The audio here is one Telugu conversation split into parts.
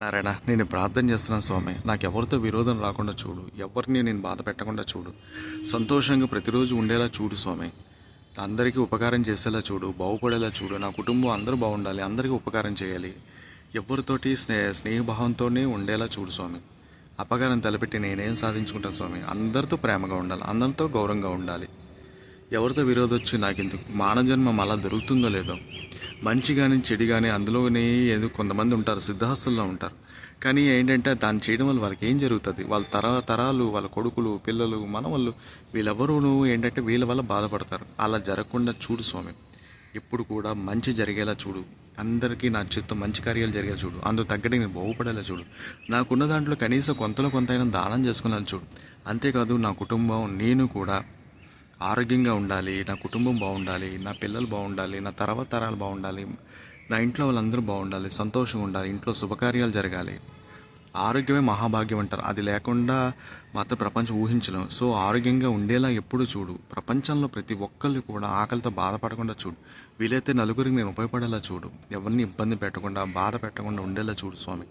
నారాయణ, నేను ప్రార్థన చేస్తున్నాను స్వామి. నాకు ఎవరితో విరోధం రాకుండా చూడు, ఎవరిని నేను బాధ పెట్టకుండా చూడు, సంతోషంగా ప్రతిరోజు ఉండేలా చూడు స్వామి. అందరికీ ఉపకారం చేసేలా చూడు, బాగుపడేలా చూడు. నా కుటుంబం అందరూ బాగుండాలి, అందరికీ ఉపకారం చేయాలి, ఎవరితోటి స్నేహభావంతోనే ఉండేలా చూడు స్వామి. అపకారం తలపెట్టి నేనేం సాధించుకుంటాను స్వామి? అందరితో ప్రేమగా ఉండాలి, అందరితో గౌరవంగా ఉండాలి. ఎవరితో విరోధం వచ్చి నాకెందుకు? మానవజన్మ మళ్ళా దొరుకుతుందో లేదో. మంచి కానీ చెడు కానీ అందులోనే ఏదో కొంతమంది ఉంటారు, సిద్ధహస్తుల్లో ఉంటారు. కానీ ఏంటంటే దాన్ని చేయడం వల్ల వాళ్ళకి ఏం జరుగుతుంది? వాళ్ళ తరాలు, వాళ్ళ కొడుకులు, పిల్లలు, మనవాళ్ళు, వీళ్ళెవరూ ఏంటంటే వీళ్ళ వల్ల బాధపడతారు. అలా జరగకుండా చూడు స్వామి. ఎప్పుడు కూడా మంచి జరిగేలా చూడు, అందరికీ నా చేత్తో మంచి కార్యాలు జరిగేలా చూడు, అందుకు తగ్గట్టు నేను బాగుపడేలా చూడు. నాకున్న దాంట్లో కనీసం కొంతైనా దానం చేసుకునేలా చూడు. అంతేకాదు నా కుటుంబం, నేను కూడా ఆరోగ్యంగా ఉండాలి, నా కుటుంబం బాగుండాలి, నా పిల్లలు బాగుండాలి, నా తర్వాత తరాలు బాగుండాలి, నా ఇంట్లో వాళ్ళందరూ బాగుండాలి, సంతోషంగా ఉండాలి, ఇంట్లో శుభకార్యాలు జరగాలి. ఆరోగ్యమే మహాభాగ్యం అంటారు, అది లేకుండా మాత్రం ప్రపంచం ఊహించలేం. సో ఆరోగ్యంగా ఉండేలా ఎప్పుడు చూడు. ప్రపంచంలో ప్రతి ఒక్కళ్ళు కూడా ఆకలితో బాధపడకుండా చూడు. వీలైతే నలుగురికి నేను ఉపయోగపడేలా చూడు. ఎవరిని ఇబ్బంది పెట్టకుండా, బాధ పెట్టకుండా ఉండేలా చూడు స్వామి.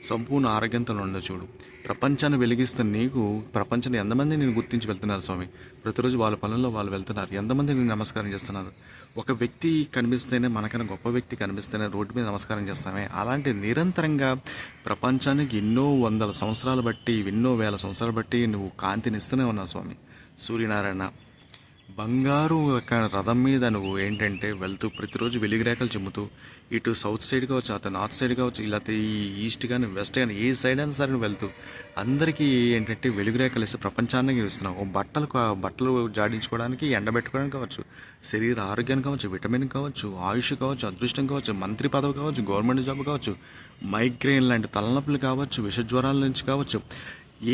సంపూర్ణ ఆరోగ్యంతో ఉండ చూడు. ప్రపంచాన్ని వెలిగిస్తున్న నీకు ప్రపంచాన్ని ఎంతమంది నేను గుర్తించి వెళ్తున్నారు స్వామి? ప్రతిరోజు వాళ్ళ పనుల్లో వాళ్ళు వెళ్తున్నారు, ఎంతమంది నేను నమస్కారం చేస్తున్నారు? ఒక వ్యక్తి కనిపిస్తేనే, మనకన్నా గొప్ప వ్యక్తి కనిపిస్తేనే రోడ్డు మీద నమస్కారం చేస్తామే. అలాంటి నిరంతరంగా ప్రపంచానికి ఎన్నో వందల సంవత్సరాలు బట్టి, ఎన్నో వేల సంవత్సరాలు బట్టి నువ్వు కాంతినిస్తూనే ఉన్నావు స్వామి. సూర్యనారాయణ, బంగారు ఒక రథం మీద నువ్వు ఏంటంటే వెళ్తూ ప్రతిరోజు వెలుగురేఖలు చిమ్ముతూ, ఇటు సౌత్ సైడ్ కావచ్చు, అటు నార్త్ సైడ్ కావచ్చు, ఇలా ఈ ఈస్ట్ కానీ వెస్ట్ కానీ ఏ సైడ్ అయినా సరే నువ్వు వెళ్తూ అందరికీ ఏంటంటే వెలుగురేఖలు ఇస్తే ప్రపంచానికి ఇస్తున్నావు. బట్టలు జాడించుకోవడానికి, ఎండబెట్టుకోవడానికి కావచ్చు, శరీర ఆరోగ్యానికి కావచ్చు, విటమిన్ కావచ్చు, ఆయుష్ కావచ్చు, అదృష్టం కావచ్చు, మంత్రి పదవి కావచ్చు, గవర్నమెంట్ జాబ్ కావచ్చు, మైగ్రేన్ లాంటి తలనొప్పులు కావచ్చు, విషజ్వరాల నుంచి కావచ్చు,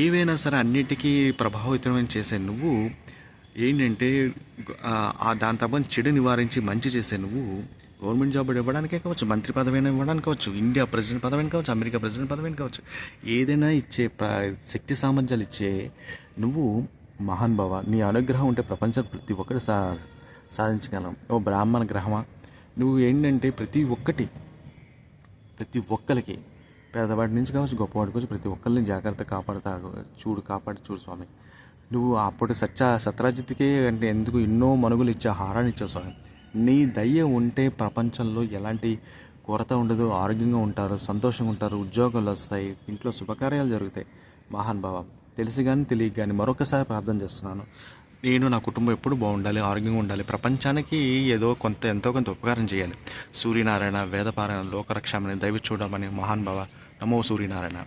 ఏవైనా సరే అన్నిటికీ ప్రభావితమైన చేసే నువ్వు ఏంటంటే దాని తప్పని చెడు నివారించి మంచి చేసే నువ్వు గవర్నమెంట్ జాబ్ ఇవ్వడానికే కావచ్చు, మంత్రి పదవైనా ఇవ్వడానికి కావచ్చు, ఇండియా ప్రెసిడెంట్ పదవిని కావచ్చు, అమెరికా ప్రెసిడెంట్ పదవిని కావచ్చు, ఏదైనా ఇచ్చే శక్తి సామర్థ్యాలు ఇచ్చే నువ్వు మహానుభావ. నీ అనుగ్రహం ఉంటే ప్రపంచం ప్రతి ఒక్కటి సాధించగలం. ఓ బ్రాహ్మణ గ్రహమా, నువ్వు ఏంటంటే ప్రతి ఒక్కరికి పేదవాడి నుంచి కావచ్చు, గొప్పవాడి కావచ్చు, ప్రతి ఒక్కరిని జాగ్రత్త కాపాడి చూడు స్వామి. నువ్వు అప్పుడు సత్రాజిత్తుకే అంటే ఎందుకు ఎన్నో మనుగులు ఇచ్చే ఆహారాన్ని ఇచ్చావు స్వామి. నీ దయ ఉంటే ప్రపంచంలో ఎలాంటి కొరత ఉండదు, ఆరోగ్యంగా ఉంటారు, సంతోషంగా ఉంటారు, ఉద్యోగాలు వస్తాయి, ఇంట్లో శుభకార్యాలు జరుగుతాయి. మహానుభావం, తెలిసి కానీ తెలియక కానీ మరొకసారి ప్రార్థన చేస్తున్నాను. నేను నా కుటుంబం ఎప్పుడు బాగుండాలి, ఆరోగ్యంగా ఉండాలి, ప్రపంచానికి ఎంతో కొంత ఉపకారం చేయాలి. సూర్యనారాయణ, వేదపారాయణ, లోకరక్షామని దైవ చూడమని మహానుభావ. నమో సూర్యనారాయణ.